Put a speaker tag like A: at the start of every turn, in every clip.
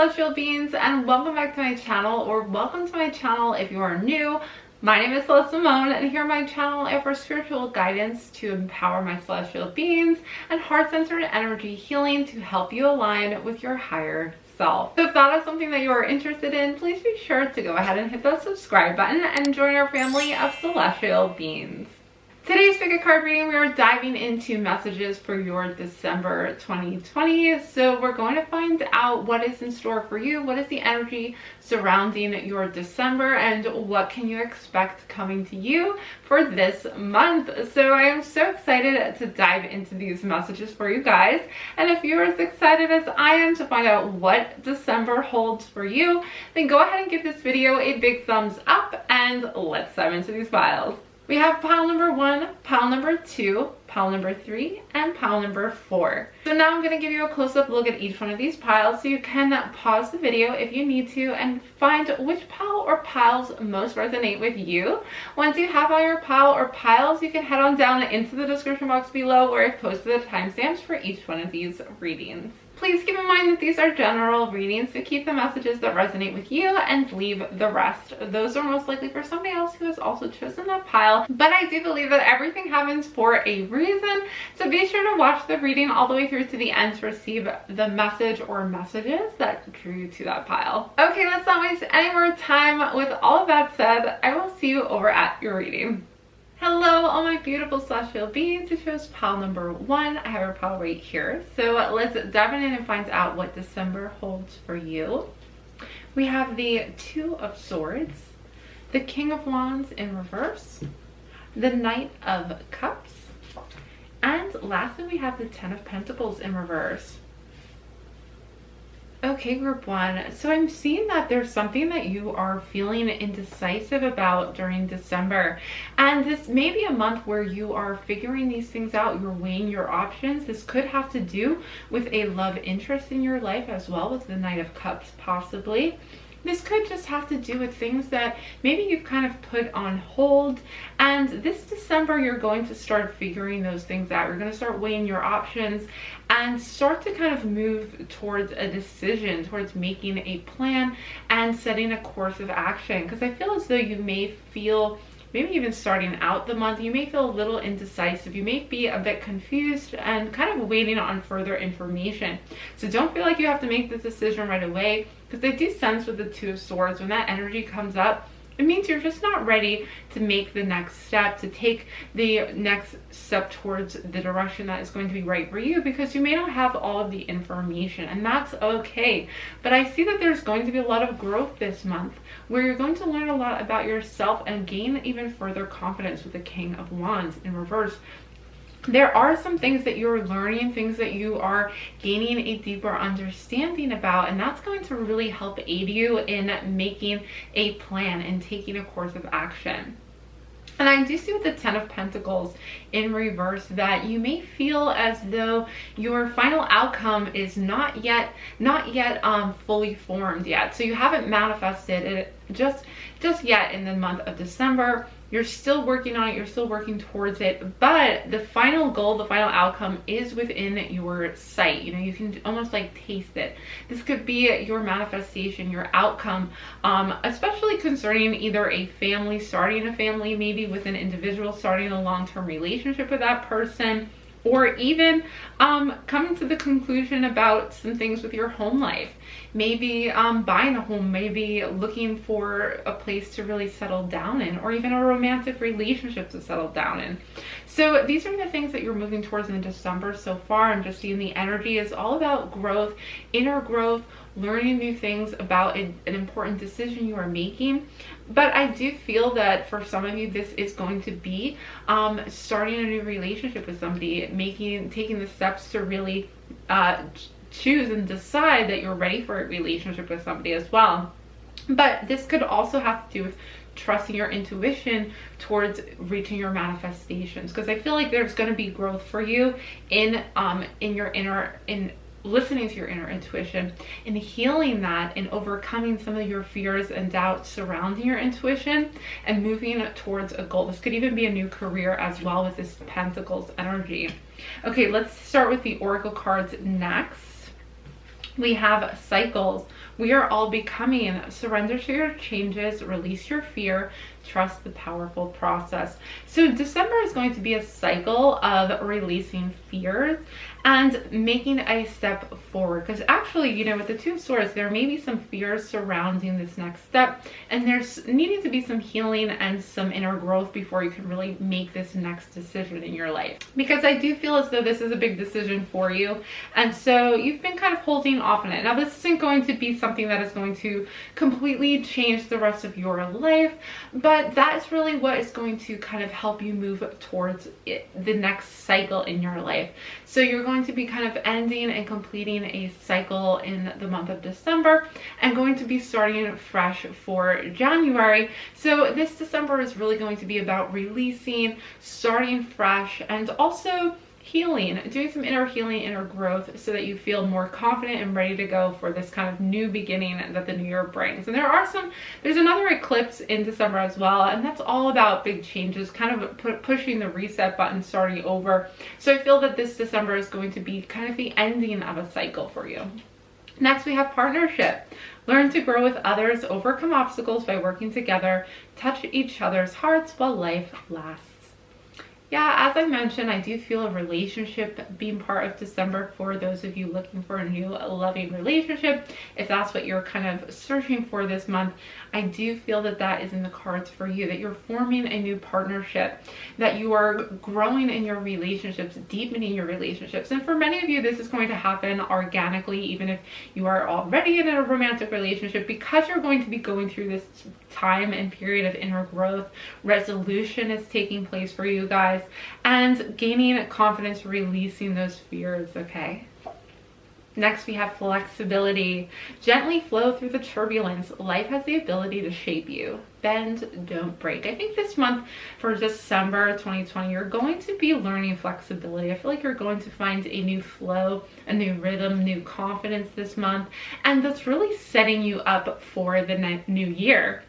A: celestial beings, and welcome back to my channel, or welcome to my channel if you are new. My name is Celeste Simone, and here on my channel I offer spiritual guidance to empower my celestial beings and heart-centered energy healing to help you align with your higher self. So if that is something that you are interested in, please be sure to go ahead and hit that subscribe button and join our family of celestial beings. Today's pick a card reading, we are diving into messages for your December 2020. So we're going to find out what is in store for you, what is the energy surrounding your December, and what can you expect coming to you for this month. So I am so excited to dive into these messages for you guys. And if you're as excited as I am to find out what December holds for you, then go ahead and give this video a big thumbs up and let's dive into these files. We have pile number 1, pile number 2, pile number 3, and pile number 4. So now I'm going to give you a close-up look at each one of these piles so you can pause the video if you need to and find which pile or piles most resonate with you. Once you have all your pile or piles, you can head on down into the description box below where I've posted the timestamps for each one of these readings. Please keep in mind that these are general readings, so keep the messages that resonate with you and leave the rest. Those are most likely for somebody else who has also chosen that pile, but I do believe that everything happens for a reason, so be sure to watch the reading all the way through to the end to receive the message or messages that drew you to that pile. Okay, let's not waste any more time. With all of that said, I will see you over at your reading. Hello, all my beautiful celestial beings. You chose pile number 1. I have your pile right here. So let's dive in and find out what December holds for you. We have the Two of Swords, the King of Wands in reverse, the Knight of Cups, and lastly we have the Ten of Pentacles in reverse. Okay, group 1, so I'm seeing that there's something that you are feeling indecisive about during December, and this may be a month where you are figuring these things out, you're weighing your options. This could have to do with a love interest in your life as well, with the Knight of Cups possibly. This could just have to do with things that maybe you've kind of put on hold, and this December you're going to start figuring those things out. You're going to start weighing your options and start to kind of move towards a decision, towards making a plan and setting a course of action, because I feel as though you may feel, maybe even starting out the month, you may feel a little indecisive. You may be a bit confused and kind of waiting on further information. So don't feel like you have to make this decision right away, because I do sense with the Two of Swords, when that energy comes up, it means you're just not ready to make the next step, to take the next step towards the direction that is going to be right for you, because you may not have all of the information, and that's okay. But I see that there's going to be a lot of growth this month where you're going to learn a lot about yourself and gain even further confidence with the King of Wands in reverse. There are some things that you're learning, things that you are gaining a deeper understanding about, and that's going to really help aid you in making a plan and taking a course of action. And I do see with the Ten of Pentacles in reverse that you may feel as though your final outcome is not yet fully formed yet. So you haven't manifested it just yet in the month of December. You're still working on it, you're still working towards it, but the final goal, the final outcome is within your sight. You know, you can almost like taste it. This could be your manifestation, your outcome, especially concerning either a family, starting a family, maybe with an individual, starting a long-term relationship with that person, or even coming to the conclusion about some things with your home life. Maybe buying a home, maybe looking for a place to really settle down in, or even a romantic relationship to settle down in. So these are the things that you're moving towards in December so far. I'm just seeing the energy is all about growth, inner growth, learning new things about an important decision you are making. But I do feel that for some of you, this is going to be starting a new relationship with somebody, taking the steps to really choose and decide that you're ready for a relationship with somebody as well. But this could also have to do with trusting your intuition towards reaching your manifestations, because I feel like there's going to be growth for you in listening to your inner intuition and healing that and overcoming some of your fears and doubts surrounding your intuition and moving towards a goal. This could even be a new career as well with this Pentacles energy. Okay, let's start with the Oracle cards next. We have cycles. We are all becoming. Surrender to your changes, release your fear, trust the powerful process. So December is going to be a cycle of releasing fears and making a step forward. Because actually, you know, with the Two of Swords, there may be some fears surrounding this next step, and there's needing to be some healing and some inner growth before you can really make this next decision in your life. Because I do feel as though this is a big decision for you, and so you've been kind of holding off on it. Now, this isn't going to be something that is going to completely change the rest of your life, but that is really what is going to kind of help you move towards the next cycle in your life. So you're going to be kind of ending and completing a cycle in the month of December and going to be starting fresh for January. So this December is really going to be about releasing, starting fresh, and also healing, doing some inner healing, inner growth, so that you feel more confident and ready to go for this kind of new beginning that the new year brings. And there's another eclipse in December as well, and that's all about big changes, kind of pushing the reset button, starting over. So I feel that this December is going to be kind of the ending of a cycle for you. Next, we have partnership. Learn to grow with others, overcome obstacles by working together, touch each other's hearts while life lasts. Yeah, as I mentioned, I do feel a relationship being part of December for those of you looking for a new loving relationship. If that's what you're kind of searching for this month, I do feel that that is in the cards for you, that you're forming a new partnership, that you are growing in your relationships, deepening your relationships. And for many of you, this is going to happen organically, even if you are already in a romantic relationship, because you're going to be going through this time and period of inner growth. Resolution is taking place for you guys, and gaining confidence, releasing those fears, okay? Next, we have flexibility. Gently flow through the turbulence. Life has the ability to shape you. Bend, don't break. I think this month for December 2020, you're going to be learning flexibility. I feel like you're going to find a new flow, a new rhythm, new confidence this month, and that's really setting you up for the new year.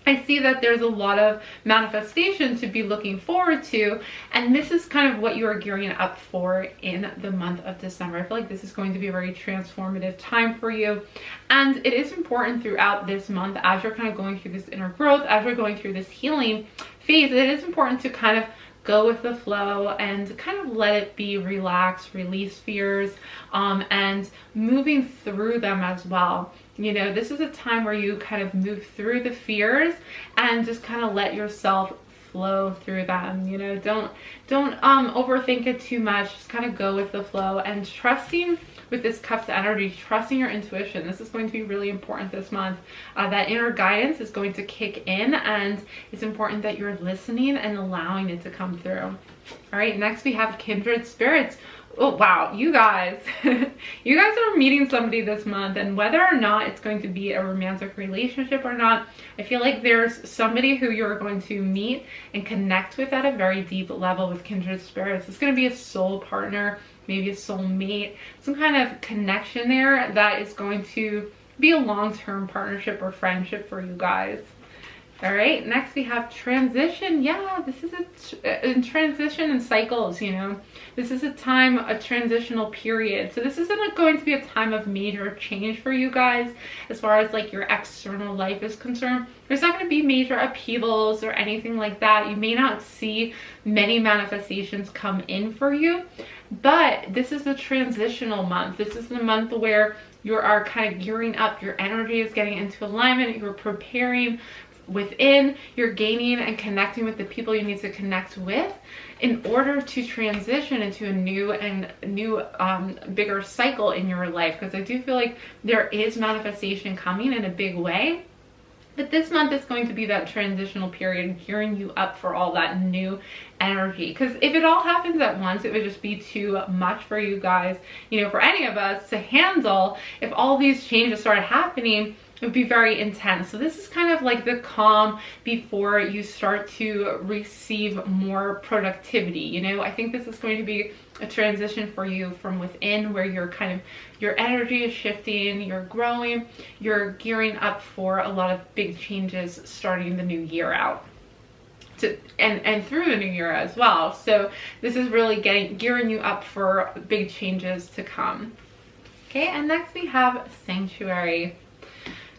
A: I see that there's a lot of manifestation to be looking forward to, and this is kind of what you are gearing up for in the month of December. I feel like this is going to be a very transformative time for you, and it is important throughout this month, as you're kind of going through this inner growth, as you're going through this healing phase, it is important to kind of go with the flow and kind of let it be, relaxed, release fears, and moving through them as well. You know, this is a time where you kind of move through the fears and just kind of let yourself flow through them. You know, don't overthink it too much. Just kind of go with the flow and trusting with this Cups energy, trusting your intuition. This is going to be really important this month. That inner guidance is going to kick in, and it's important that you're listening and allowing it to come through. All right, next we have kindred spirits. Oh wow, you guys you guys are meeting somebody this month, and whether or not it's going to be a romantic relationship or not, I feel like there's somebody who you're going to meet and connect with at a very deep level with kindred spirits. It's going to be a soul partner, maybe a soulmate, some kind of connection there that is going to be a long-term partnership or friendship for you guys. All right, next we have transition. Yeah, this is a transition and cycles, you know. This is a time, a transitional period. So this isn't going to be a time of major change for you guys as far as like your external life is concerned. There's not going to be major upheavals or anything like that. You may not see many manifestations come in for you, but this is the transitional month. This is the month where you are kind of gearing up. Your energy is getting into alignment. You're preparing within, you're gaining and connecting with the people you need to connect with in order to transition into a new bigger cycle in your life. Because I do feel like there is manifestation coming in a big way, but this month is going to be that transitional period, gearing you up for all that new energy. Because if it all happens at once, it would just be too much for you guys, you know, for any of us to handle. If all these changes started happening, it would be very intense. So this is kind of like the calm before you start to receive more productivity. You know, I think this is going to be a transition for you from within, where you're kind of, your energy is shifting, you're growing, you're gearing up for a lot of big changes starting the new year out. And through the new year as well. So this is really gearing you up for big changes to come. Okay, and next we have Sanctuary.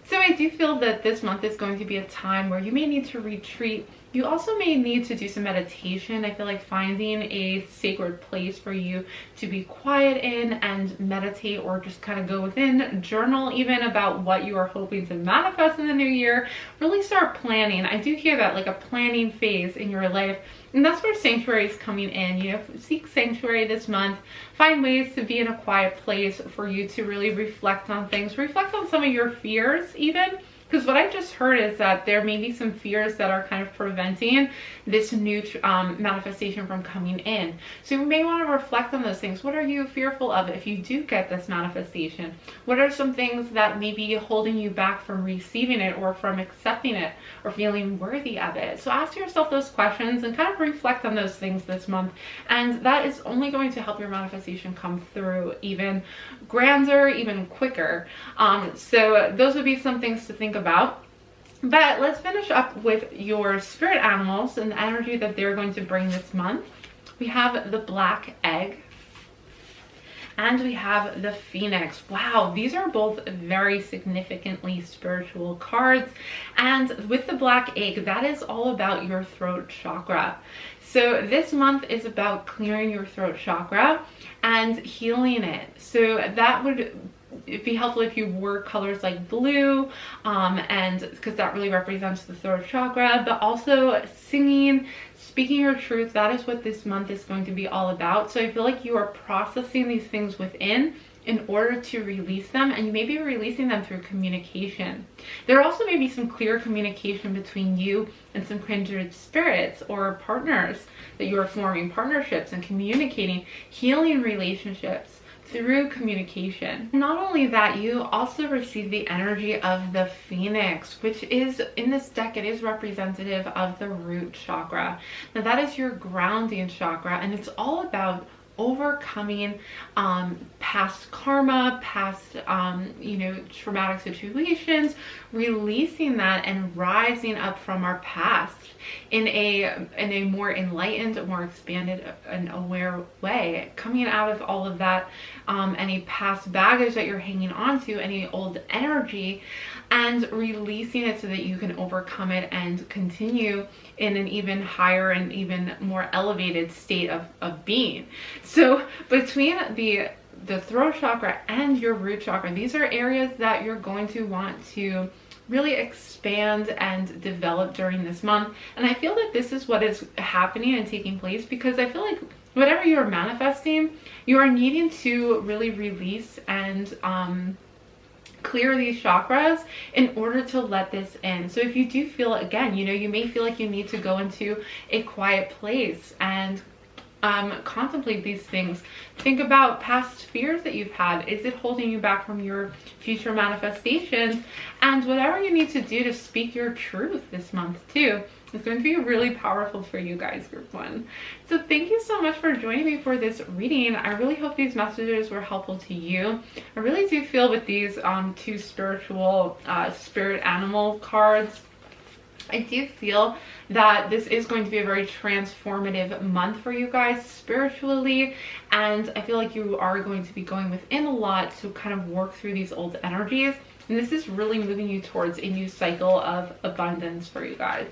A: So I do feel that this month is going to be a time where you may need to retreat. You also may need to do some meditation. I feel like finding a sacred place for you to be quiet in and meditate, or just kind of go within, journal even about what you are hoping to manifest in the new year. Really start planning. I do hear that, like a planning phase in your life. And that's where Sanctuary is coming in. You know, seek Sanctuary this month. Find ways to be in a quiet place for you to really reflect on things. Reflect on some of your fears even. Because what I just heard is that there may be some fears that are kind of preventing this new manifestation from coming in. So you may want to reflect on those things. What are you fearful of if you do get this manifestation? What are some things that may be holding you back from receiving it, or from accepting it, or feeling worthy of it? So ask yourself those questions and kind of reflect on those things this month. And that is only going to help your manifestation come through even grander, even quicker. So those would be some things to think about. But let's finish up with your spirit animals and the energy that they're going to bring this month. We have the Black Egg and we have the Phoenix. Wow, these are both very significantly spiritual cards. And with the Black Egg, that is all about your throat chakra. So this month is about clearing your throat chakra and healing it. So that would it'd be helpful if you wore colors like blue, and because that really represents the throat chakra. But also singing, speaking your truth, that is what this month is going to be all about. So I feel like you are processing these things within in order to release them, and you may be releasing them through communication. There also may be some clear communication between you and some kindred spirits or partners that you are forming partnerships and communicating, healing relationships through communication. Not only that, you also receive the energy of the Phoenix, which is, in this deck, it is representative of the root chakra. Now that is your grounding chakra, and it's all about overcoming past karma, past traumatic situations, releasing that and rising up from our past in a more enlightened, more expanded and aware way, coming out of all of that, any past baggage that you're hanging on to, any old energy, and releasing it so that you can overcome it and continue in an even higher and even more elevated state of being. So between the throat chakra and your root chakra, these are areas that you're going to want to really expand and develop during this month. And I feel that this is what is happening and taking place, because I feel like whatever you're manifesting, you are needing to really release and clear these chakras in order to let this in. So if you do feel, again, you may feel like you need to go into a quiet place and contemplate these things. Think about past fears that you've had. Is it holding you back from your future manifestations? And whatever you need to do to speak your truth this month too, it's going to be really powerful for you guys, group one. So thank you so much for joining me for this reading. I really hope these messages were helpful to you. I really do feel with these two spiritual spirit animal cards, I do feel that this is going to be a very transformative month for you guys spiritually, and I feel like you are going to be going within a lot to kind of work through these old energies, and this is really moving you towards a new cycle of abundance for you guys.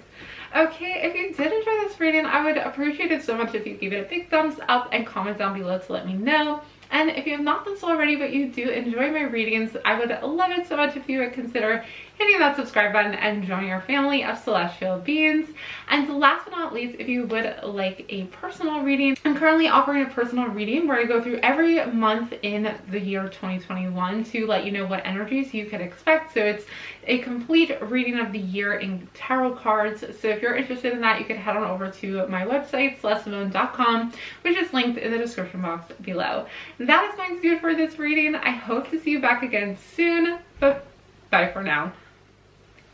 A: Okay, if you did enjoy this reading, I would appreciate it so much if you give it a big thumbs up and comment down below to let me know. And if you have not done so already, but you do enjoy my readings, I would love it so much if you would consider hitting that subscribe button and joining our family of celestial beings. And last but not least, if you would like a personal reading, I'm currently offering a personal reading where I go through every month in the year 2021 to let you know what energies you could expect. So it's a complete reading of the year in tarot cards. So if you're interested in that, you can head on over to my website, CelesteSimone.com, which is linked in the description box below. That is going to do it for this reading. I hope to see you back again soon, but bye for now.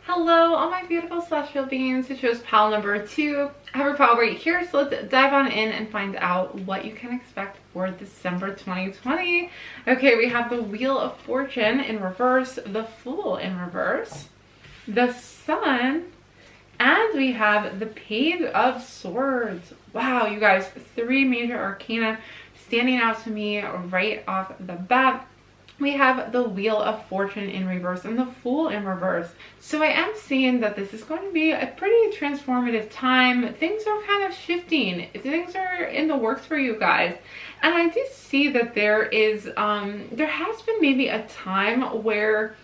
A: Hello, all my beautiful celestial beings. It shows pile number 2. I have a pile right here, so let's dive on in and find out what you can expect for December 2020. Okay, we have the Wheel of Fortune in reverse, the Fool in reverse, the Sun, and we have the Page of Swords. Wow, you guys, 3 major arcana standing out to me right off the bat. we have the Wheel of Fortune in reverse and the Fool in reverse. So I am seeing that this is going to be a pretty transformative time. Things are kind of shifting. Things are in the works for you guys. And I do see that there has been maybe a time where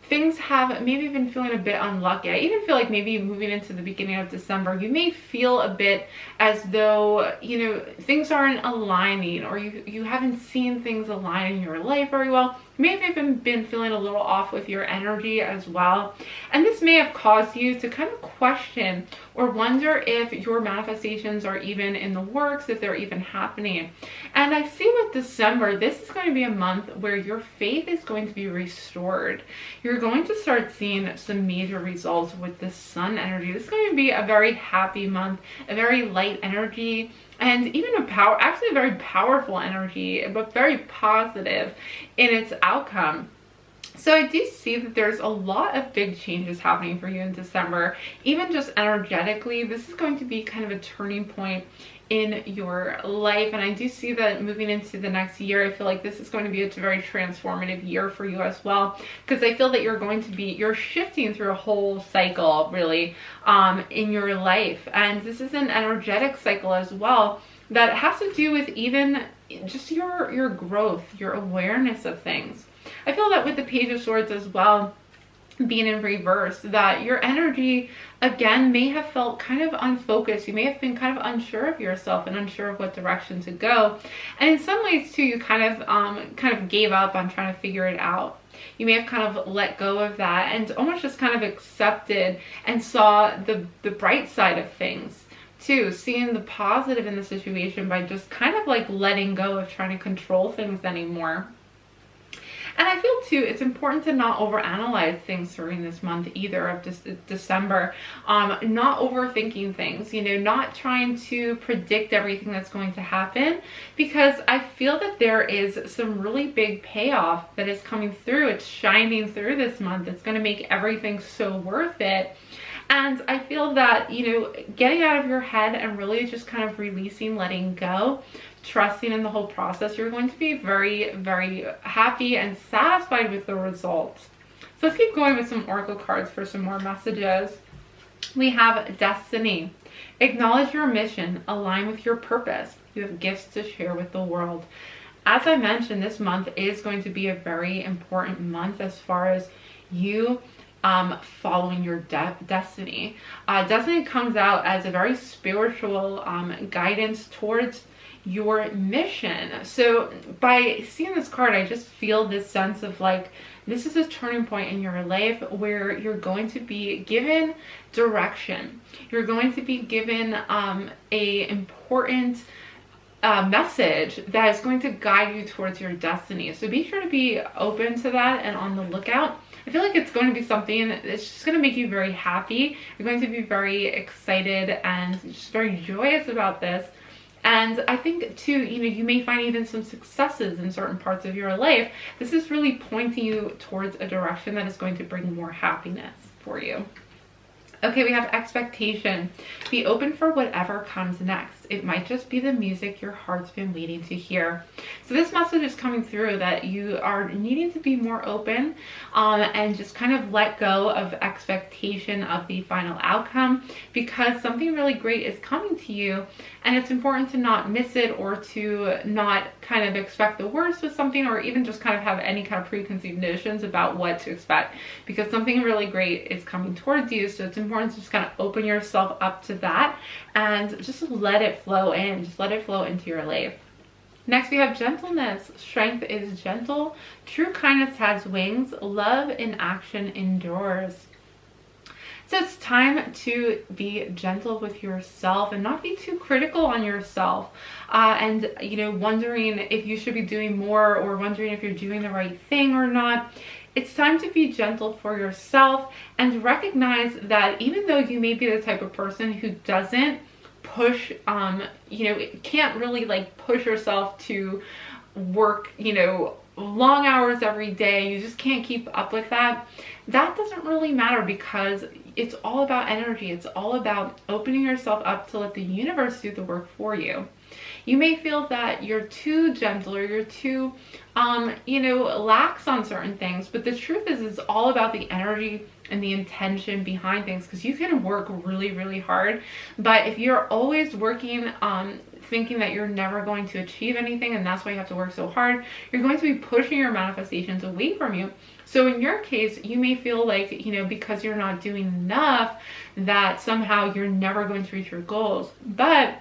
A: things have maybe been feeling a bit unlucky. I even feel like maybe moving into the beginning of December, you may feel a bit as though, you know, things aren't aligning, or you haven't seen things align in your life very well. You may have even been feeling a little off with your energy as well. And this may have caused you to kind of question or wonder if your manifestations are even in the works, if they're even happening. And I see with December, this is going to be a month where your faith is going to be restored. You're going to start seeing some major results with the Sun energy. This is going to be a very happy month, a very light energy, and even actually a very powerful energy, but very positive in its outcome. So I do see that there's a lot of big changes happening for you in December. Even just energetically, this is going to be kind of a turning point in your life. And I do see that moving into the next year, I feel like this is going to be a very transformative year for you as well, because I feel that you're shifting through a whole cycle really in your life. And this is an energetic cycle as well that has to do with even just your growth, your awareness of things. I feel that with the Page of Swords as well, being in reverse, that your energy again may have felt kind of unfocused. You may have been kind of unsure of yourself and unsure of what direction to go. And in some ways too, you kind of gave up on trying to figure it out. You may have kind of let go of that and almost just kind of accepted and saw the bright side of things too, seeing the positive in the situation by just kind of like letting go of trying to control things anymore. And I feel too, it's important to not overanalyze things during this month either of December. Not overthinking things, you know, not trying to predict everything that's going to happen, because I feel that there is some really big payoff that is coming through. It's shining through this month. It's going to make everything so worth it. And I feel that, you know, getting out of your head and really just kind of releasing, letting go, trusting in the whole process, you're going to be very, very happy and satisfied with the results. So let's keep going with some oracle cards for some more messages. We have Destiny. Acknowledge your mission, align with your purpose. You have gifts to share with the world. As I mentioned, this month is going to be a very important month as far as you following your destiny. Destiny comes out as a very spiritual guidance towards your mission. So by seeing this card, I just feel this sense of like, this is a turning point in your life where you're going to be given direction. You're going to be given a important message that is going to guide you towards your destiny. So be sure to be open to that and on the lookout. I feel like it's going to be something that's just going to make you very happy. You're going to be very excited and just very joyous about this. And I think too, you know, you may find even some successes in certain parts of your life. This is really pointing you towards a direction that is going to bring more happiness for you. Okay, we have Expectation. Be open for whatever comes next. It might just be the music your heart's been waiting to hear. So this message is coming through that you are needing to be more open and just kind of let go of expectation of the final outcome, because something really great is coming to you, and it's important to not miss it or to not kind of expect the worst with something, or even just kind of have any kind of preconceived notions about what to expect, because something really great is coming towards you. So it's important to just kind of open yourself up to that and just let it flow in. Just let it flow into your life. Next, we have Gentleness. Strength is gentle. True kindness has wings. Love in action endures. So it's time to be gentle with yourself and not be too critical on yourself. And, you know, wondering if you should be doing more or wondering if you're doing the right thing or not. It's time to be gentle for yourself and recognize that even though you may be the type of person who doesn't push, you know, can't really like push yourself to work, you know, long hours every day, you just can't keep up with that. That doesn't really matter, because it's all about energy. It's all about opening yourself up to let the universe do the work for you. You may feel that you're too gentle or you're too, lax on certain things. But the truth is, it's all about the energy and the intention behind things, because you can work really, really hard. But if you're always working, thinking that you're never going to achieve anything, and that's why you have to work so hard, you're going to be pushing your manifestations away from you. So in your case, you may feel like, because you're not doing enough, that somehow you're never going to reach your goals. But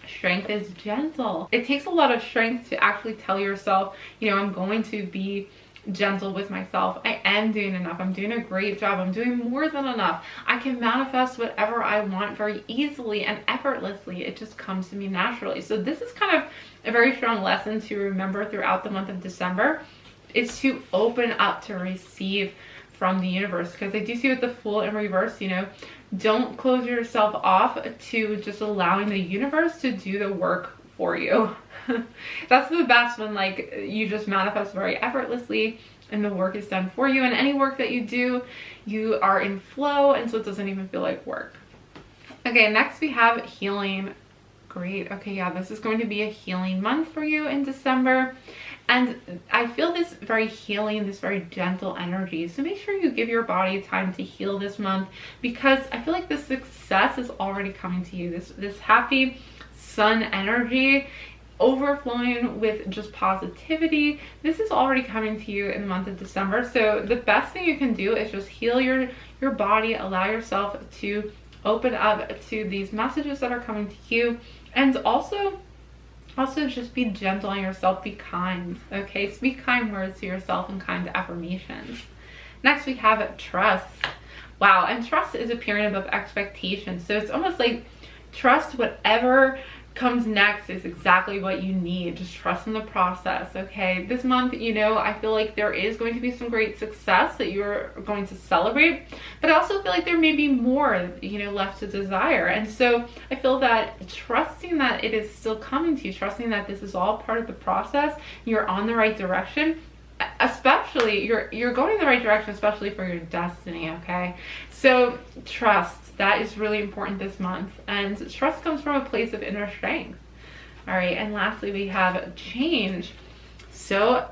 A: strength is gentle. It takes a lot of strength to actually tell yourself, I'm going to be gentle with myself. I am doing enough. I'm doing a great job. I'm doing more than enough. I can manifest whatever I want very easily and effortlessly. It just comes to me naturally. So this is kind of a very strong lesson to remember throughout the month of December, is to open up to receive from the universe. Because I do see with the Fool in reverse, don't close yourself off to just allowing the universe to do the work for you. That's the best when you just manifest very effortlessly and the work is done for you. And any work that you do, you are in flow, and so it doesn't even feel like work. Okay, next we have healing. Great. Okay, yeah, this is going to be a healing month for you in December. And I feel this very healing, this very gentle energy. So make sure you give your body time to heal this month, because I feel like the success is already coming to you. This happy sun energy overflowing with just positivity. This is already coming to you in the month of December. So the best thing you can do is just heal your body, allow yourself to open up to these messages that are coming to you, and also just be gentle on yourself, be kind, okay? Speak kind words to yourself and kind affirmations. Next we have trust. Wow, and trust is appearing above expectations. So it's almost like trust whatever comes next is exactly what you need. Just trust in the process, okay? This month, I feel like there is going to be some great success that you're going to celebrate, but I also feel like there may be more, left to desire. And so I feel that trusting that it is still coming to you, trusting that this is all part of the process, you're on the right direction, especially you're going in the right direction, especially for your destiny, okay? So trust. That is really important this month. And trust comes from a place of inner strength. All right, and lastly, we have change. So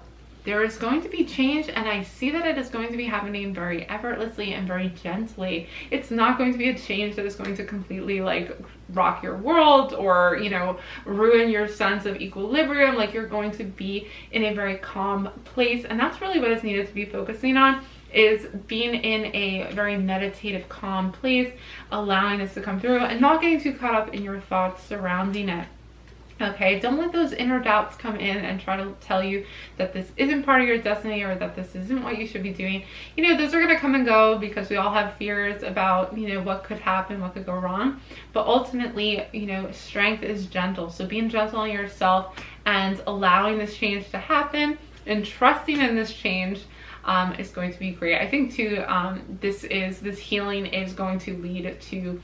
A: there is going to be change, and I see that it is going to be happening very effortlessly and very gently. It's not going to be a change that is going to completely rock your world or, ruin your sense of equilibrium. You're going to be in a very calm place. And that's really what is needed to be focusing on, is being in a very meditative, calm place, allowing this to come through and not getting too caught up in your thoughts surrounding it. Okay, don't let those inner doubts come in and try to tell you that this isn't part of your destiny or that this isn't what you should be doing. Those are going to come and go, because we all have fears about, what could happen, what could go wrong. But ultimately, strength is gentle. So being gentle on yourself and allowing this change to happen and trusting in this change is going to be great. I think too, this healing is going to lead to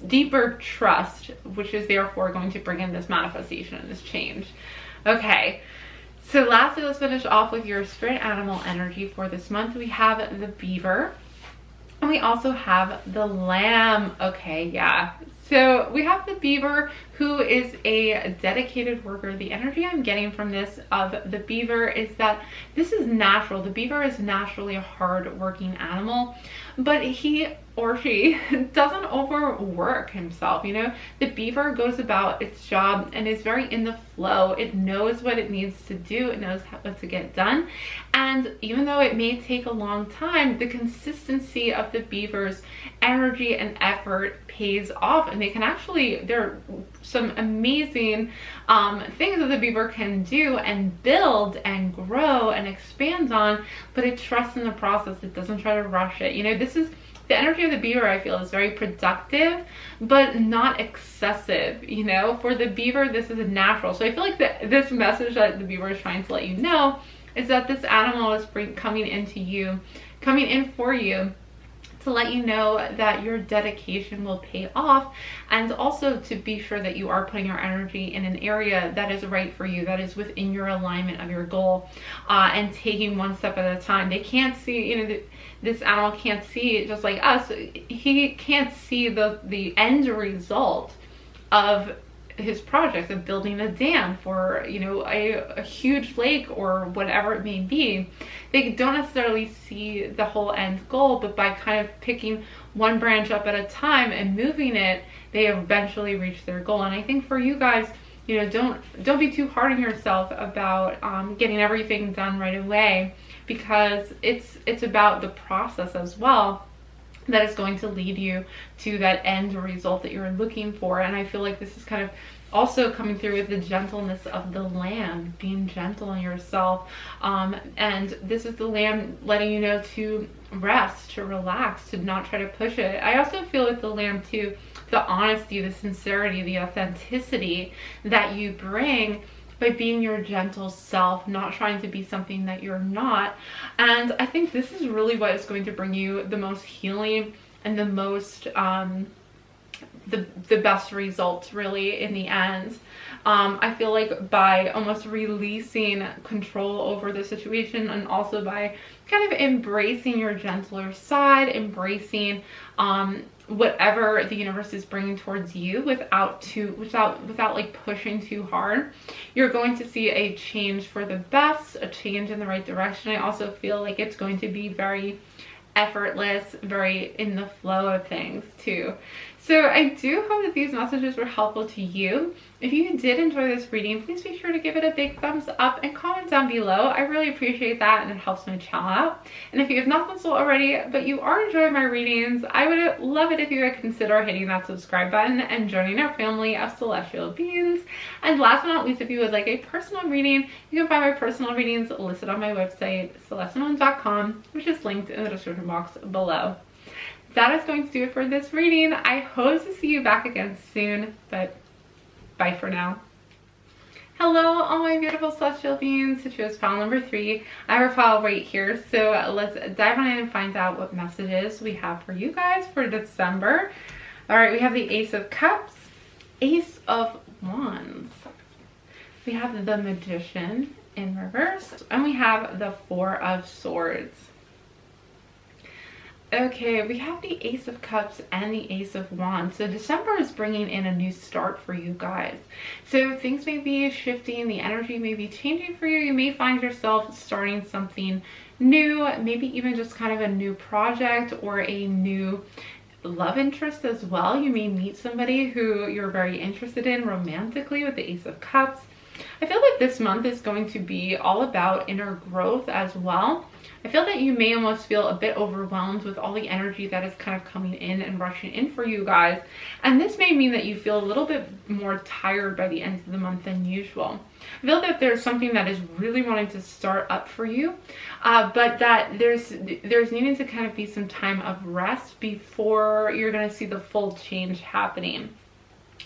A: deeper trust, which is therefore going to bring in this manifestation and this change. Okay, so lastly, let's finish off with your spirit animal energy for this month. We have the beaver, and we also have the lamb. Okay, yeah. So we have the beaver, who is a dedicated worker. The energy I'm getting from this of the beaver is that this is natural. The beaver is naturally a hard-working animal, but he or she doesn't overwork himself. The beaver goes about its job and is very in the flow. It knows what it needs to do. It knows what to get done. And even though it may take a long time, the consistency of the beaver's energy and effort pays off, and there are some amazing things that the beaver can do and build and grow and expand on, but it trusts in the process. It doesn't try to rush it. The energy of the beaver, I feel, is very productive, but not excessive. For the beaver, this is natural. So I feel like this message that the beaver is trying to let you know is that this animal is coming in for you to let you know that your dedication will pay off, and also to be sure that you are putting your energy in an area that is right for you, that is within your alignment of your goal, and taking one step at a time. They can't see, this animal can't see, just like us, he can't see the end result of his project of building a dam for, you know, a huge lake or whatever it may be. They don't necessarily see the whole end goal, but by kind of picking one branch up at a time and moving it, they eventually reach their goal. And I think for you guys, you know, don't be too hard on yourself about getting everything done right away, because it's about the process as well that is going to lead you to that end result that you're looking for. And I feel like this is kind of also coming through with the gentleness of the Lamb, being gentle on yourself. And this is the Lamb letting you know to rest, to relax, to not try to push it. I also feel with the Lamb too, the honesty, the sincerity, the authenticity that you bring by being your gentle self, not trying to be something that you're not. And I think this is really what is going to bring you the most healing and the most the best results really in the end. I feel like by almost releasing control over the situation, and also by kind of embracing your gentler side, embracing whatever the universe is bringing towards you without like pushing too hard, you're going to see a change for the best, a change in the right direction. I also feel like it's going to be very effortless, very in the flow of things too. So I do hope that these messages were helpful to you. If you did enjoy this reading, please be sure to give it a big thumbs up and comment down below. I really appreciate that, and it helps my channel out. And if you have not done so already, but you are enjoying my readings, I would love it if you would consider hitting that subscribe button and joining our family of celestial beings. And last but not least, if you would like a personal reading, you can find my personal readings listed on my website, CelesteOnes.com, which is linked in the description box below. That is going to do it for this reading. I hope to see you back again soon, but bye for now. Hello, all my beautiful celestial beings. So chose file number 3. I have a file right here, so let's dive on in and find out what messages we have for you guys for December. All right, we have the Ace of Cups, Ace of Wands. We have the Magician in reverse, and we have the Four of Swords. Okay, we have the Ace of Cups and the Ace of Wands. So December is bringing in a new start for you guys. So things may be shifting, the energy may be changing for you. You may find yourself starting something new, maybe even just kind of a new project or a new love interest as well. You may meet somebody who you're very interested in romantically with the Ace of Cups. I feel like this month is going to be all about inner growth as well. I feel that you may almost feel a bit overwhelmed with all the energy that is kind of coming in and rushing in for you guys. And this may mean that you feel a little bit more tired by the end of the month than usual. I feel that there's something that is really wanting to start up for you, but that there's needing to kind of be some time of rest before you're going to see the full change happening.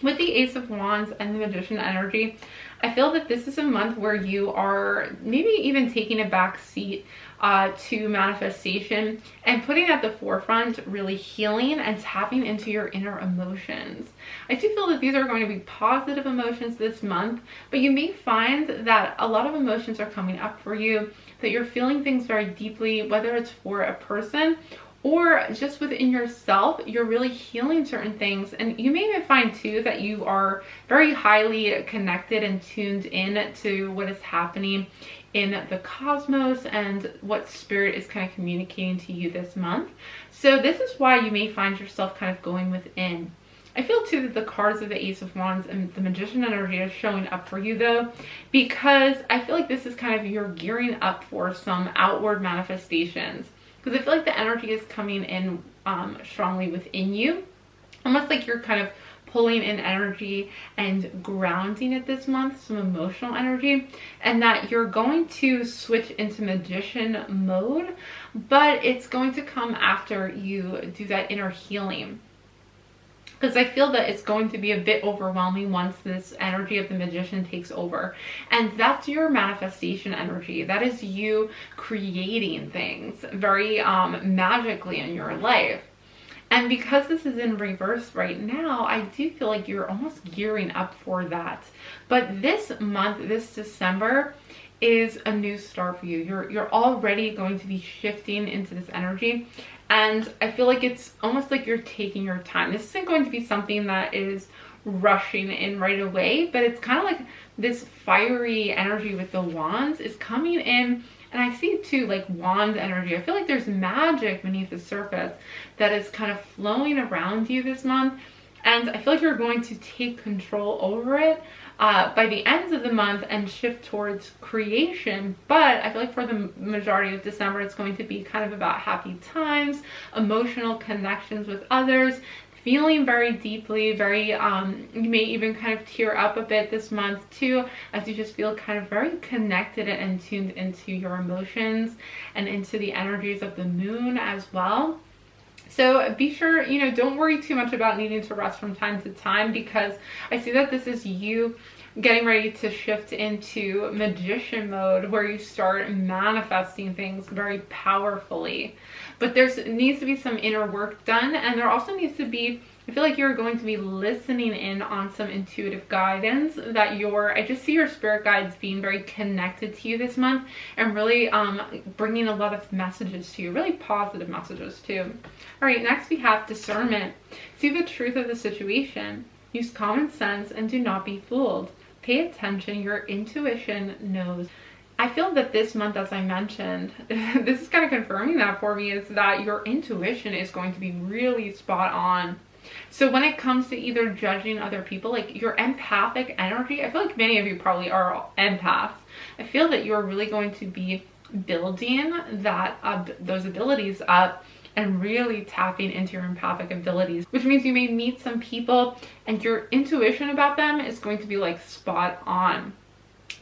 A: With the Ace of Wands and the Magician energy, I feel that this is a month where you are maybe even taking a back seat to manifestation and putting at the forefront really healing and tapping into your inner emotions. I do feel that these are going to be positive emotions this month, but you may find that a lot of emotions are coming up for you, that you're feeling things very deeply, whether it's for a person or just within yourself. You're really healing certain things, and you may even find too that you are very highly connected and tuned in to what is happening in the cosmos and what spirit is kind of communicating to you this month. So this is why you may find yourself kind of going within. I feel too that the cards of the Ace of Wands and the Magician energy are showing up for you though, because I feel like this is kind of you're gearing up for some outward manifestations. Because I feel like the energy is coming in strongly within you. Almost like you're kind of pulling in energy and grounding it this month, some emotional energy. And that you're going to switch into Magician mode, but it's going to come after you do that inner healing. Because I feel that it's going to be a bit overwhelming once this energy of the Magician takes over. And that's your manifestation energy. That is you creating things very magically in your life. And because this is in reverse right now, I do feel like you're almost gearing up for that. But this month, this December, is a new start for you. You're already going to be shifting into this energy. And I feel like it's almost like you're taking your time. This isn't going to be something that is rushing in right away, but it's kind of like this fiery energy with the wands is coming in. And I see too, like wand energy. I feel like there's magic beneath the surface that is kind of flowing around you this month. And I feel like you're going to take control over it by the end of the month and shift towards creation. But I feel like for the majority of December, it's going to be kind of about happy times, emotional connections with others, feeling very deeply, you may even kind of tear up a bit this month too, as you just feel kind of very connected and tuned into your emotions and into the energies of the moon as well. So be sure, don't worry too much about needing to rest from time to time, because I see that this is you getting ready to shift into magician mode, where you start manifesting things very powerfully. But there needs to be some inner work done, and there also needs to be, I feel like you're going to be listening in on some intuitive guidance that I just see your spirit guides being very connected to you this month, and really bringing a lot of messages to you, really positive messages too. All right, next we have discernment. See the truth of the situation. Use common sense and do not be fooled. Pay attention, your intuition knows. I feel that this month, as I mentioned, this is kind of confirming that for me, is that your intuition is going to be really spot on. So when it comes to either judging other people, like your empathic energy, I feel like many of you probably are empaths. I feel that you're really going to be building those abilities up and really tapping into your empathic abilities, which means you may meet some people and your intuition about them is going to be like spot on.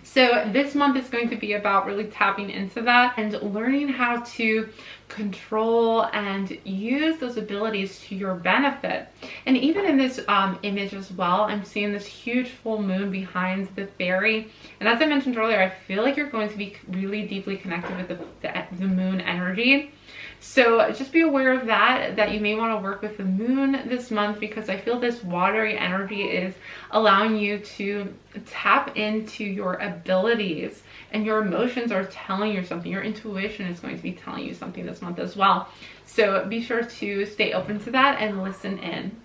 A: So this month is going to be about really tapping into that and learning how to control and use those abilities to your benefit. And even in this image as well, I'm seeing this huge full moon behind the fairy. And as I mentioned earlier, I feel like you're going to be really deeply connected with the moon energy. So just be aware of that you may want to work with the moon this month, because I feel this watery energy is allowing you to tap into your abilities, and your emotions are telling you something. Your intuition is going to be telling you something this month as well. So be sure to stay open to that and listen in.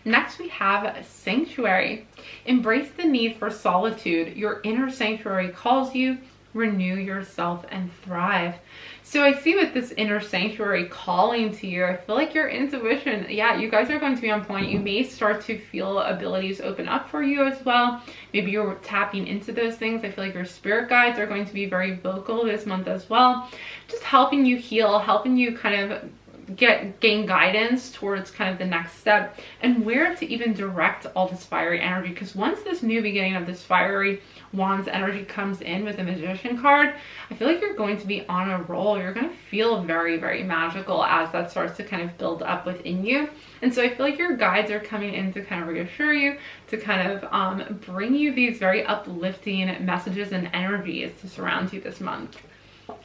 A: Next, we have sanctuary. Embrace the need for solitude. Your inner sanctuary calls you. Renew yourself and thrive. So I see with this inner sanctuary calling to you, I feel like your intuition, yeah, you guys are going to be on point. You may start to feel abilities open up for you as well. Maybe you're tapping into those things. I feel like your spirit guides are going to be very vocal this month as well, just helping you heal, helping you kind of gain guidance towards kind of the next step and where to even direct all this fiery energy. Because once this new beginning of this fiery wands energy comes in with the magician card, I feel like you're going to be on a roll. You're going to feel very, very magical as that starts to kind of build up within you. And so I feel like your guides are coming in to kind of reassure you, to kind of bring you these very uplifting messages and energies to surround you this month.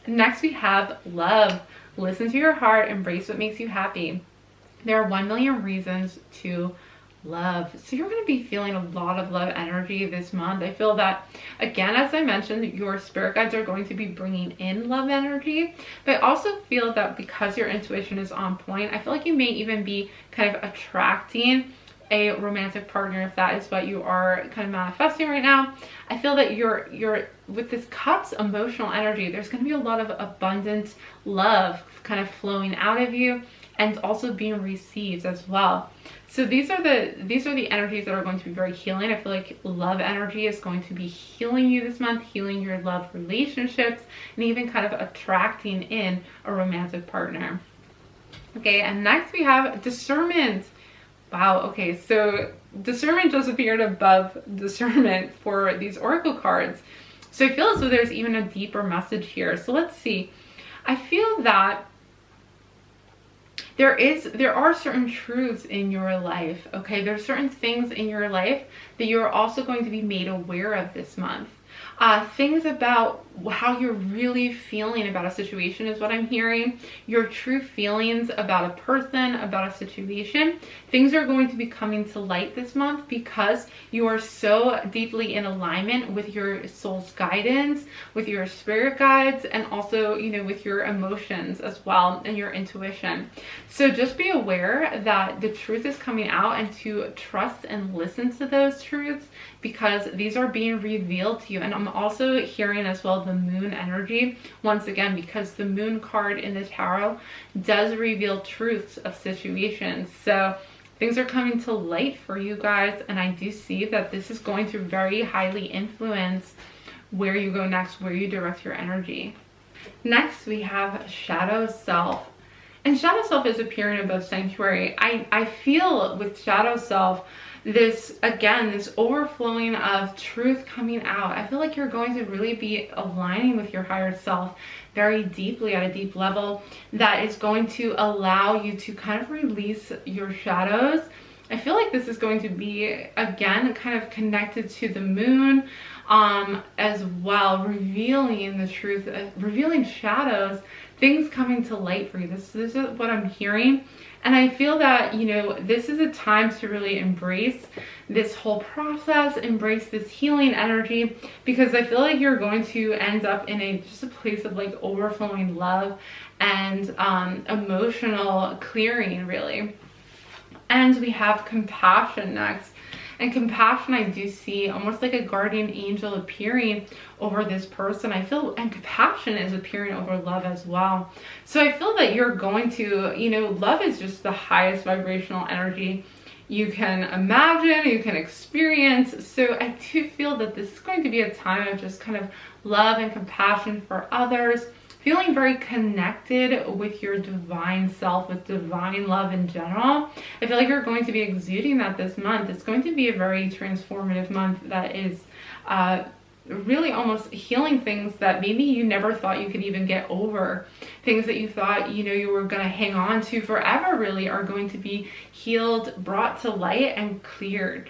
A: Next, we have love. Listen to your heart, embrace what makes you happy. There are 1 million reasons to love. So you're going to be feeling a lot of love energy this month. I feel that, again, as I mentioned, your spirit guides are going to be bringing in love energy. But I also feel that because your intuition is on point, I feel like you may even be kind of attracting a romantic partner, if that is what you are kind of manifesting right now. I feel that you're with this cups emotional energy, there's going to be a lot of abundant love kind of flowing out of you and also being received as well. So these are the energies that are going to be very healing. I feel like love energy is going to be healing you this month, healing your love relationships, and even kind of attracting in a romantic partner. Okay, and next we have discernment. Wow, okay, so discernment just appeared above discernment for these oracle cards. So I feel as though there's even a deeper message here. So let's see. I feel that there are certain truths in your life, okay? There's certain things in your life that you're also going to be made aware of this month. Things about how you're really feeling about a situation is what I'm hearing. Your true feelings about a person, about a situation. Things are going to be coming to light this month because you are so deeply in alignment with your soul's guidance, with your spirit guides, and also, you know, with your emotions as well and your intuition. So just be aware that the truth is coming out and to trust and listen to those truths because these are being revealed to you. And I'm also hearing as well the moon energy once again, because the moon card in the tarot does reveal truths of situations. So things are coming to light for you guys, and I do see that this is going to very highly influence where you go next, where you direct your energy. Next, we have shadow self. And shadow self is appearing above sanctuary. I feel with shadow self, this, again, this overflowing of truth coming out. I feel like you're going to really be aligning with your higher self very deeply at a deep level that is going to allow you to kind of release your shadows. I feel like this is going to be, again, kind of connected to the moon as well, revealing the truth, revealing shadows, things coming to light for you. This is what I'm hearing. And I feel that, you know, this is a time to really embrace this whole process, embrace this healing energy, because I feel like you're going to end up in just a place of like overflowing love and emotional clearing, really. And we have compassion next. And compassion, I do see almost like a guardian angel appearing over this person. I feel, and compassion is appearing over love as well. So I feel that you're going to, you know, love is just the highest vibrational energy you can imagine, you can experience. So I do feel that this is going to be a time of just kind of love and compassion for others, feeling very connected with your divine self, with divine love in general. I feel like you're going to be exuding that this month. It's going to be a very transformative month that is really almost healing things that maybe you never thought you could even get over. Things that you thought, you know, you were going to hang on to forever really are going to be healed, brought to light, and cleared.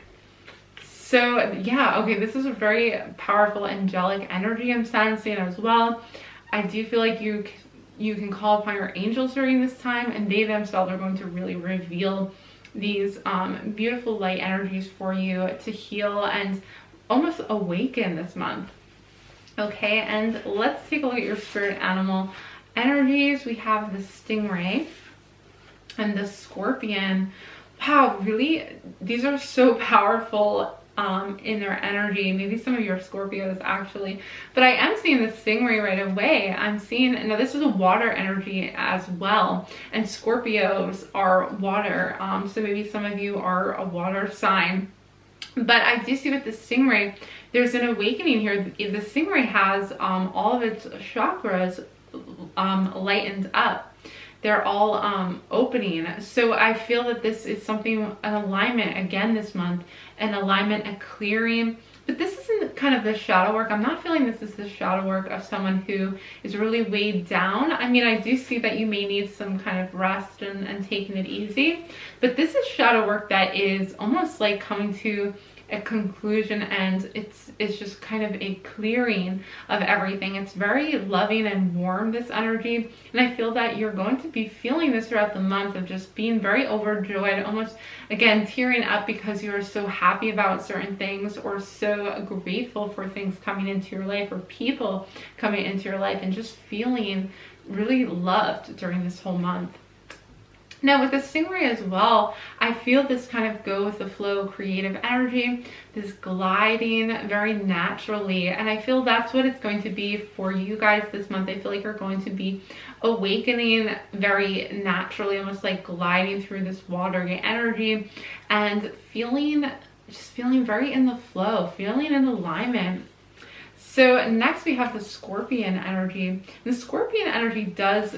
A: So yeah, okay, this is a very powerful angelic energy I'm sensing as well. I do feel like you can call upon your angels during this time, and they themselves are going to really reveal these beautiful light energies for you to heal and almost awaken this month. Okay, and let's take a look at your spirit animal energies. We have the stingray and the scorpion. Wow, really, these are so powerful in their energy. Maybe some of your Scorpios actually, but I am seeing the stingray right away. I'm seeing, now this is a water energy as well, and Scorpios are water, so maybe some of you are a water sign. But I do see with the stingray, there's an awakening here. The stingray has all of its chakras lightened up. They're all opening. So I feel that this is something, an alignment again this month, an alignment, a clearing. But this isn't kind of the shadow work. I'm not feeling this is the shadow work of someone who is really weighed down. I mean, I do see that you may need some kind of rest and taking it easy. But this is shadow work that is almost like coming to a conclusion, and it's just kind of a clearing of everything. It's very loving and warm, this energy, and I feel that you're going to be feeling this throughout the month of just being very overjoyed, almost again tearing up because you are so happy about certain things or so grateful for things coming into your life or people coming into your life, and just feeling really loved during this whole month. Now with the stingray as well, I feel this kind of go with the flow creative energy, this gliding very naturally, and I feel that's what it's going to be for you guys this month. I feel like you're going to be awakening very naturally, almost like gliding through this watery energy and just feeling very in the flow, feeling in alignment. So next we have the scorpion energy. The scorpion energy does,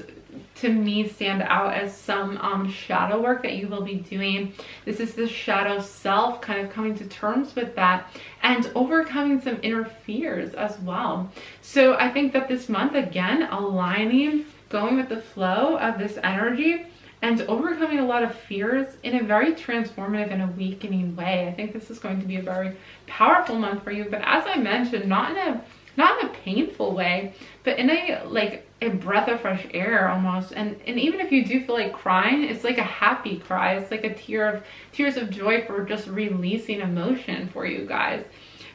A: to me, stand out as some shadow work that you will be doing. This is the shadow self, kind of coming to terms with that and overcoming some inner fears as well. So I think that this month, again, aligning, going with the flow of this energy and overcoming a lot of fears in a very transformative and awakening way. I think this is going to be a very powerful month for you, but as I mentioned, not in a not in a painful way, but in a like a breath of fresh air almost. And even if you do feel like crying, it's like a happy cry. It's like a tears of joy for just releasing emotion for you guys.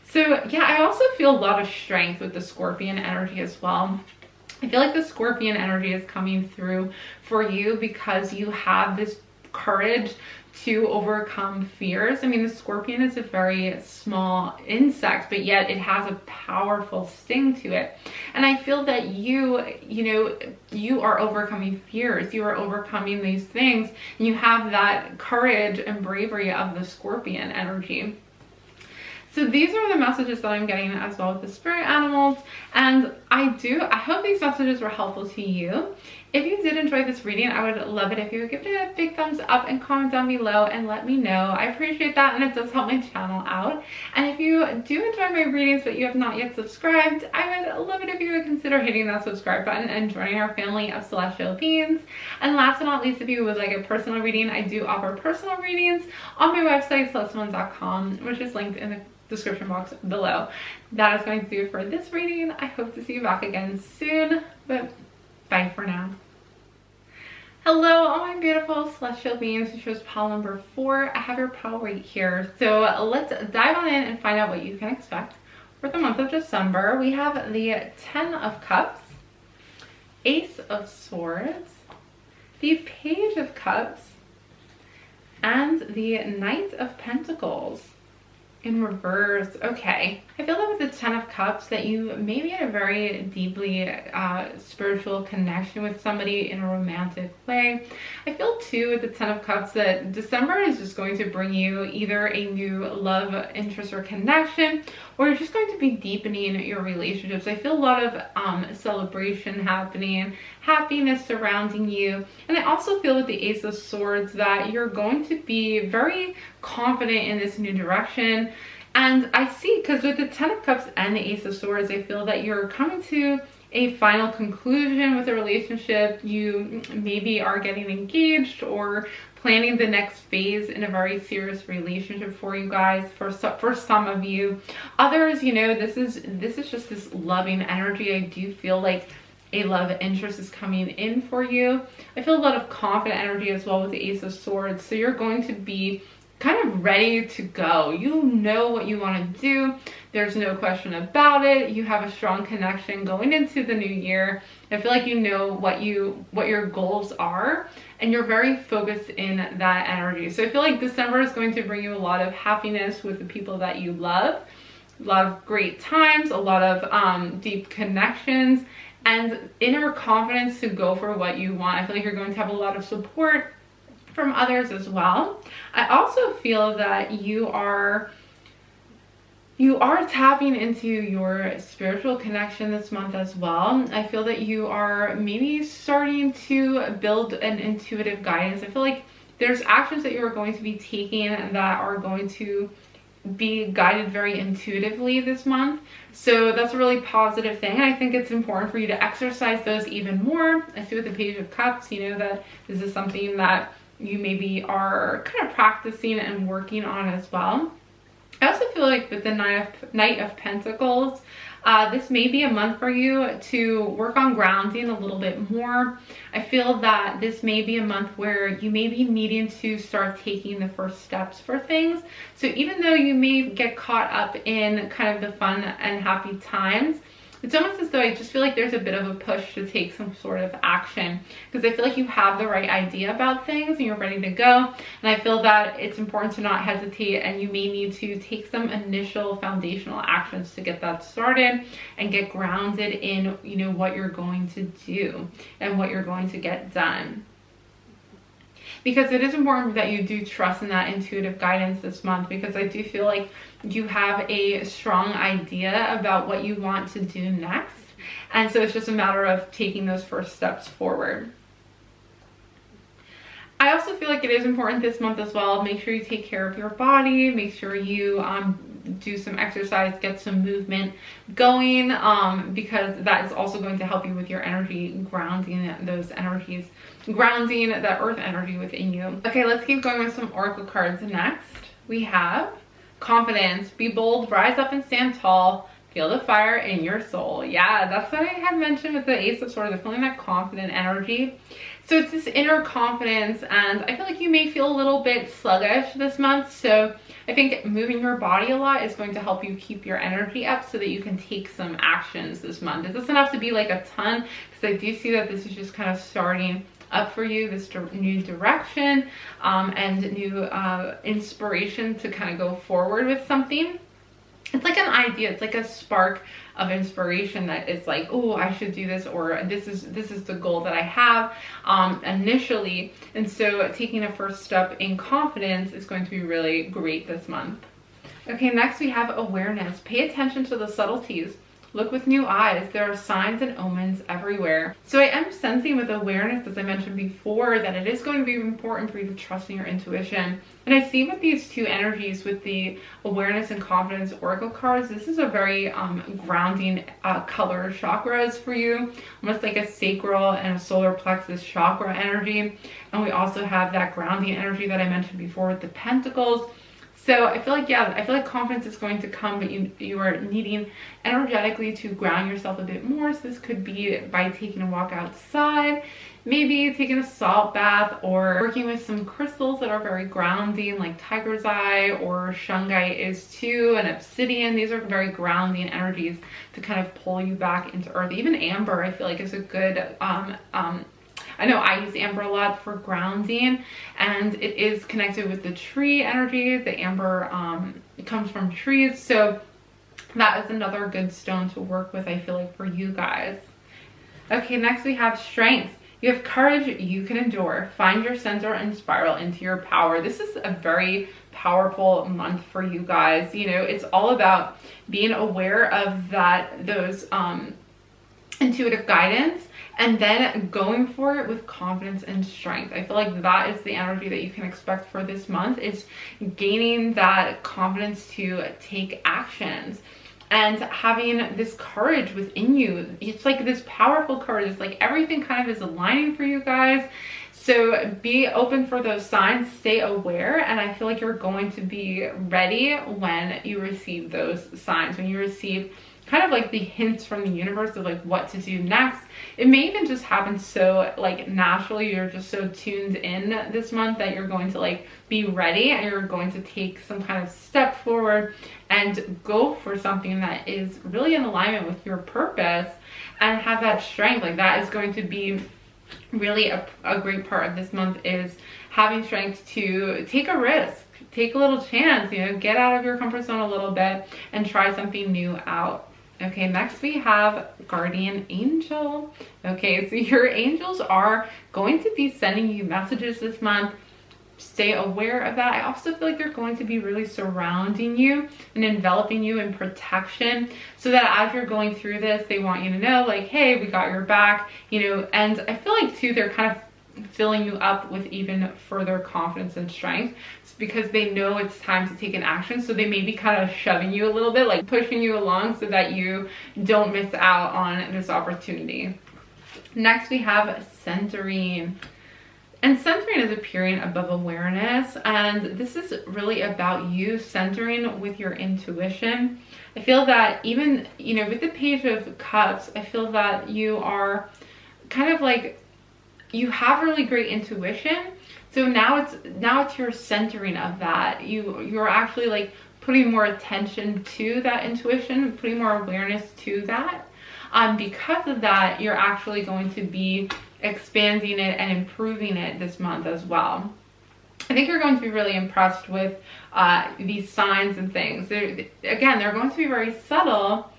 A: So yeah, I also feel a lot of strength with the Scorpion energy as well. I feel like the Scorpion energy is coming through for you because you have this courage to overcome fears. I mean, the scorpion is a very small insect, but yet it has a powerful sting to it. And I feel that you are overcoming fears. You are overcoming these things, and you have that courage and bravery of the Scorpion energy. So these are the messages that I'm getting as well with the spirit animals, and I hope these messages were helpful to you. If you did enjoy this reading, I would love it if you would give it a big thumbs up and comment down below and let me know. I appreciate that, and it does help my channel out. And if you do enjoy my readings but you have not yet subscribed, I would love it if you would consider hitting that subscribe button and joining our family of celestial beings. And last but not least, if you would like a personal reading, I do offer personal readings on my website, celestialone.com, which is linked in the description box below. That is going to do it for this reading. I hope to see you back again soon, but bye for now. Hello, all my beautiful celestial beings who chose pile number 4. I have your pile right here. So let's dive on in and find out what you can expect for the month of December. We have the 10 of Cups, Ace of Swords, the Page of Cups, and the Knight of Pentacles in reverse. Okay, I feel that with the 10 of Cups that you may be in a very deeply spiritual connection with somebody in a romantic way. I feel too with the 10 of Cups that December is just going to bring you either a new love interest or connection, or you're just going to be deepening your relationships. I feel a lot of celebration happening, happiness surrounding you. And I also feel with the Ace of Swords that you're going to be very confident in this new direction. And I see, because with the 10 of Cups and the Ace of Swords, I feel that you're coming to a final conclusion with a relationship. You maybe are getting engaged or planning the next phase in a very serious relationship for you guys, for some of you. Others, this is just this loving energy. I do feel like a love interest is coming in for you. I feel a lot of confident energy as well with the Ace of Swords. So you're going to be kind of ready to go. You know what you want to do. There's no question about it. You have a strong connection going into the new year. I feel like you know what your goals are, and you're very focused in that energy. So I feel like December is going to bring you a lot of happiness with the people that you love, a lot of great times, a lot of deep connections, and inner confidence to go for what you want. I feel like you're going to have a lot of support from others as well. I also feel that you are tapping into your spiritual connection this month as well. I feel that you are maybe starting to build an intuitive guidance. I feel like there's actions that you're going to be taking that are going to be guided very intuitively this month. So that's a really positive thing. I think it's important for you to exercise those even more. I see with the Page of Cups, that this is something that you maybe are kind of practicing and working on as well. I also feel like with the Knight of Pentacles, this may be a month for you to work on grounding a little bit more. I feel that this may be a month where you may be needing to start taking the first steps for things. So even though you may get caught up in kind of the fun and happy times, it's almost as though I just feel like there's a bit of a push to take some sort of action, because I feel like you have the right idea about things and you're ready to go. And I feel that it's important to not hesitate, and you may need to take some initial foundational actions to get that started and get grounded in, what you're going to do and what you're going to get done. Because it is important that you do trust in that intuitive guidance this month, because I do feel like you have a strong idea about what you want to do next. And so it's just a matter of taking those first steps forward. I also feel like it is important this month as well. Make sure you take care of your body. Make sure you do some exercise, get some movement going, because that is also going to help you with your energy, grounding those energies, grounding that earth energy within you. Okay, let's keep going with some oracle cards next. We have Confidence. Be bold, rise up and stand tall. Feel the fire in your soul. Yeah, that's what I had mentioned with the Ace of Swords, the feeling that confident energy. So it's this inner confidence, and I feel like you may feel a little bit sluggish this month. So I think moving your body a lot is going to help you keep your energy up so that you can take some actions this month. It doesn't have to be like a ton, because I do see that this is just kind of starting up for you, this new direction and new inspiration to kind of go forward with something. It's like an idea, it's like a spark of inspiration that is like, oh, I should do this, or this is the goal that I have initially. And so taking a first step in confidence is going to be really great this month. Okay, next we have awareness. Pay attention to the subtleties. Look with new eyes. There are signs and omens everywhere. So I am sensing with awareness, as I mentioned before, that it is going to be important for you to trust in your intuition. And I see with these two energies, with the awareness and confidence oracle cards, this is a very grounding color chakras for you, almost like a sacral and a solar plexus chakra energy. And we also have that grounding energy that I mentioned before with the pentacles. So I feel like, yeah, I feel like confidence is going to come, but you are needing energetically to ground yourself a bit more. So this could be by taking a walk outside, maybe taking a salt bath, or working with some crystals that are very grounding, like tiger's eye or shungite is too, and obsidian. These are very grounding energies to kind of pull you back into earth. Even amber, I feel like, is a good I know I use amber a lot for grounding, and it is connected with the tree energy. The amber comes from trees, so that is another good stone to work with, I feel like, for you guys. Okay, next we have strength. You have courage, you can endure. Find your center and spiral into your power. This is a very powerful month for you guys. You know, it's all about being aware of those intuitive guidance, and then going for it with confidence and strength. I feel like that is the energy that you can expect for this month, is gaining that confidence to take actions and having this courage within you. It's like this powerful courage. It's like everything kind of is aligning for you guys. So be open for those signs, stay aware, and I feel like you're going to be ready when you receive those signs, when you receive kind of like the hints from the universe of like what to do next. It may even just happen so like naturally, you're just so tuned in this month that you're going to like be ready, and you're going to take some kind of step forward and go for something that is really in alignment with your purpose and have that strength. Like that is going to be really a great part of this month, is having strength to take a risk, take a little chance, you know, get out of your comfort zone a little bit and try something new out. Okay, next we have guardian angel. Okay, so your angels are going to be sending you messages this month. Stay aware of that. I also feel like they're going to be really surrounding you and enveloping you in protection, so that as you're going through this, they want you to know like, hey, we got your back, you know. And I feel like too, they're kind of filling you up with even further confidence and strength, because they know it's time to take an action. So they may be kind of shoving you a little bit, like pushing you along so that you don't miss out on this opportunity. Next we have centering. And centering is appearing above awareness, and this is really about you centering with your intuition. I feel that even, you know, with the Page of Cups, I feel that you are kind of like, you have really great intuition. So now it's your centering of that. You're actually like putting more attention to that intuition, putting more awareness to that. Because of that, you're actually going to be expanding it and improving it this month as well. I think you're going to be really impressed with these signs and things. Again, they're going to be very subtle,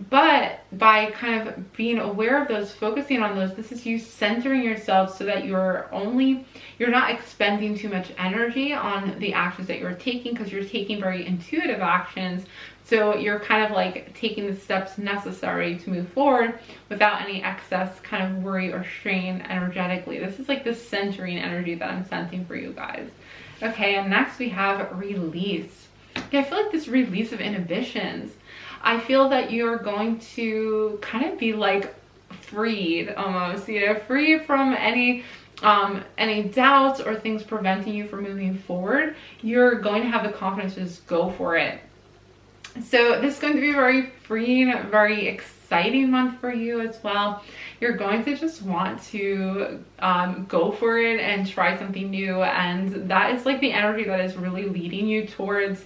A: but by kind of being aware of those, focusing on those, this is you centering yourself so that you're not expending too much energy on the actions that you're taking, because you're taking very intuitive actions. So you're kind of like taking the steps necessary to move forward without any excess kind of worry or strain energetically. This is like the centering energy that I'm sensing for you guys. Okay, and next we have release. Okay, I feel like this release of inhibitions. I feel that you're going to kind of be like freed almost, you know, free from any doubts or things preventing you from moving forward. You're going to have the confidence to just go for it. So this is going to be a very freeing, very exciting month for you as well. You're going to just want to go for it and try something new, and that is like the energy that is really leading you towards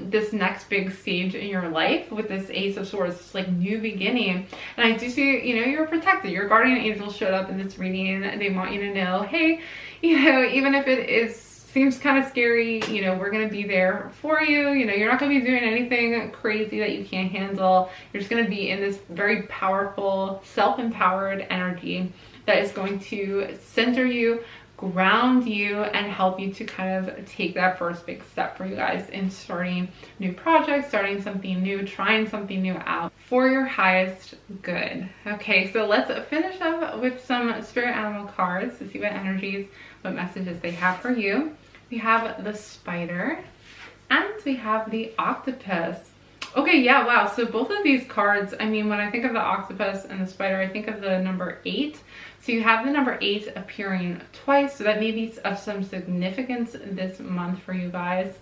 A: this next big stage in your life with this Ace of Swords, this like new beginning. And I do see, you know, you're protected. Your guardian angel showed up in this reading, and they want you to know, hey, you know, even if it seems kind of scary, you know, we're going to be there for you. You know, you're not going to be doing anything crazy that you can't handle. You're just going to be in this very powerful, self-empowered energy that is going to center you, ground you, and help you to kind of take that first big step for you guys in starting new projects, starting something new, trying something new out for your highest good. Okay, so let's finish up with some spirit animal cards to see what energies, what messages they have for you. We have the spider and we have the octopus. Okay, yeah, wow. So both of these cards, I mean, when I think of the octopus and the spider, I think of the number 8. So you have the number 8 appearing twice, so that may be of some significance this month for you guys.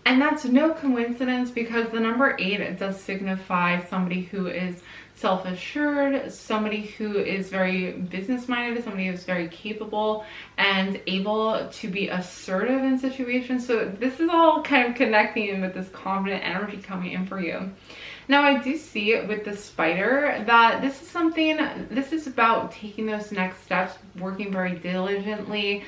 A: And that's no coincidence, because the number 8 does signify somebody who is self-assured, somebody who is very business-minded, somebody who is very capable and able to be assertive in situations. So this is all kind of connecting with this confident energy coming in for you. Now, I do see with the spider that this is something, this is about taking those next steps, working very diligently,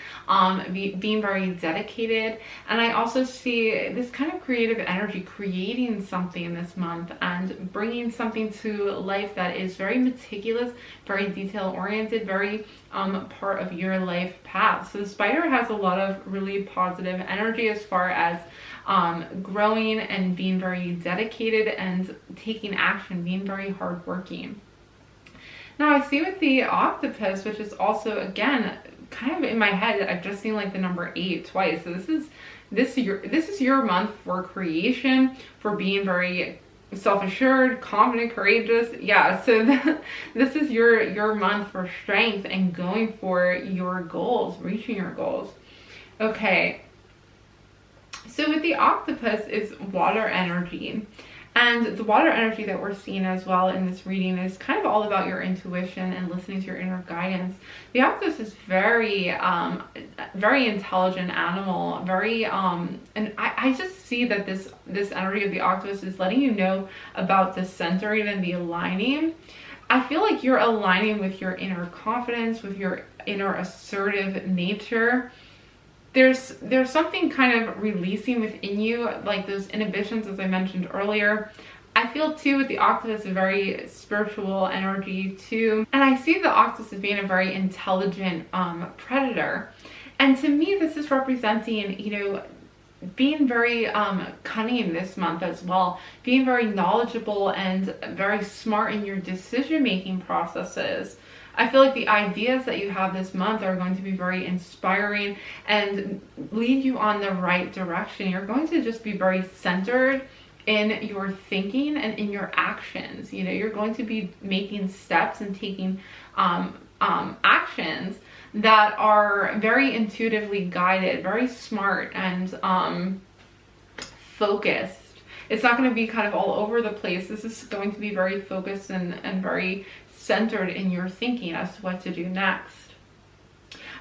A: being very dedicated. And I also see this kind of creative energy, creating something this month and bringing something to life that is very meticulous, very detail oriented, very part of your life path. So the spider has a lot of really positive energy as far as growing and being very dedicated and taking action, being very hardworking. Now I see with the octopus, which is also, again, kind of in my head, I've just seen like the number 8 twice. So this is your month for creation, for being very self-assured, confident, courageous. Yeah, so this is your month for strength and going for your goals, reaching your goals. Okay. So with the octopus is water energy, and the water energy that we're seeing as well in this reading is kind of all about your intuition and listening to your inner guidance. The octopus is very intelligent animal, very and I just see that this energy of the octopus is letting you know about the centering and the aligning. I feel like you're aligning with your inner confidence, with your inner assertive nature. There's something kind of releasing within you, like those inhibitions, as I mentioned earlier. I feel too with the octopus a very spiritual energy too. And I see the octopus as being a very intelligent predator. And to me, this is representing, you know, being very cunning this month as well, being very knowledgeable and very smart in your decision-making processes. I feel like the ideas that you have this month are going to be very inspiring and lead you on the right direction. You're going to just be very centered in your thinking and in your actions. You know, you're going to be making steps and taking actions that are very intuitively guided, very smart and focused. It's not going to be kind of all over the place. This is going to be very focused and very centered in your thinking as to what to do next.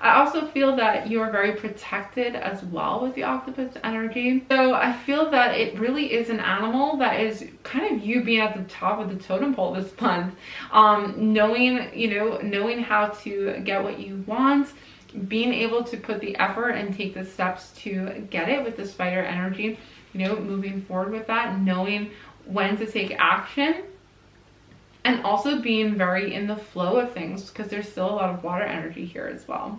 A: I also feel that you are very protected as well with the octopus energy. So I feel that it really is an animal that is kind of you being at the top of the totem pole this month. Knowing how to get what you want, being able to put the effort and take the steps to get it with the spider energy, you know, moving forward with that, knowing when to take action. And also being very in the flow of things, because there's still a lot of water energy here as well.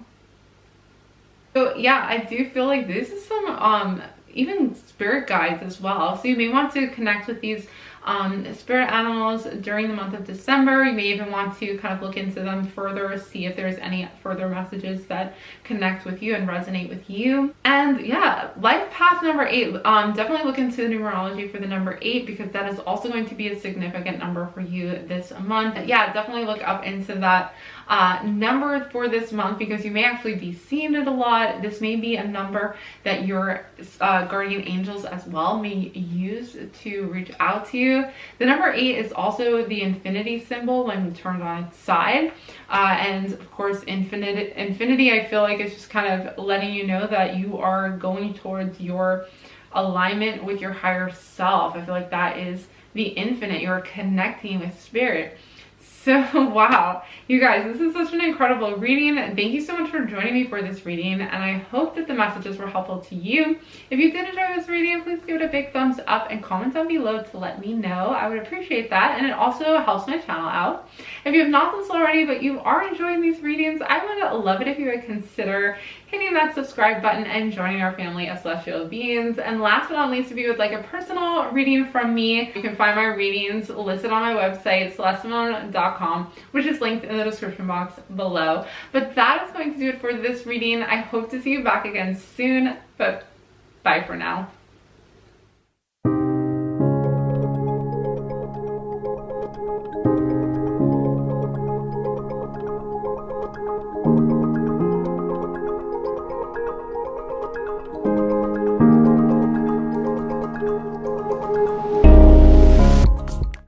A: So yeah, I do feel like this is some even spirit guides as well. So you may want to connect with these spirit animals during the month of December. You may even want to kind of look into them further, see if there's any further messages that connect with you and resonate with you. And yeah, life path number 8, definitely look into the numerology for the number 8, because that is also going to be a significant number for you this month. Yeah, definitely look up into that number for this month, because you may actually be seeing it a lot. This may be a number that your guardian angels as well may use to reach out to you. The number 8 is also the infinity symbol when turned on its side. And of course, infinity, I feel like it's just kind of letting you know that you are going towards your alignment with your higher self. I feel like that is the infinite. You're connecting with spirit. So wow, you guys, this is such an incredible reading. Thank you so much for joining me for this reading, and I hope that the messages were helpful to you. If you did enjoy this reading, please give it a big thumbs up and comment down below to let me know. I would appreciate that, and it also helps my channel out. If you have not done so already, but you are enjoying these readings, I would love it if you would consider hitting that subscribe button and joining our family of celestial beings. And last but not least, if you would like a personal reading from me, you can find my readings listed on my website, celestesimone.com, which is linked in the description box below. But that is going to do it for this reading. I hope to see you back again soon, but bye for now.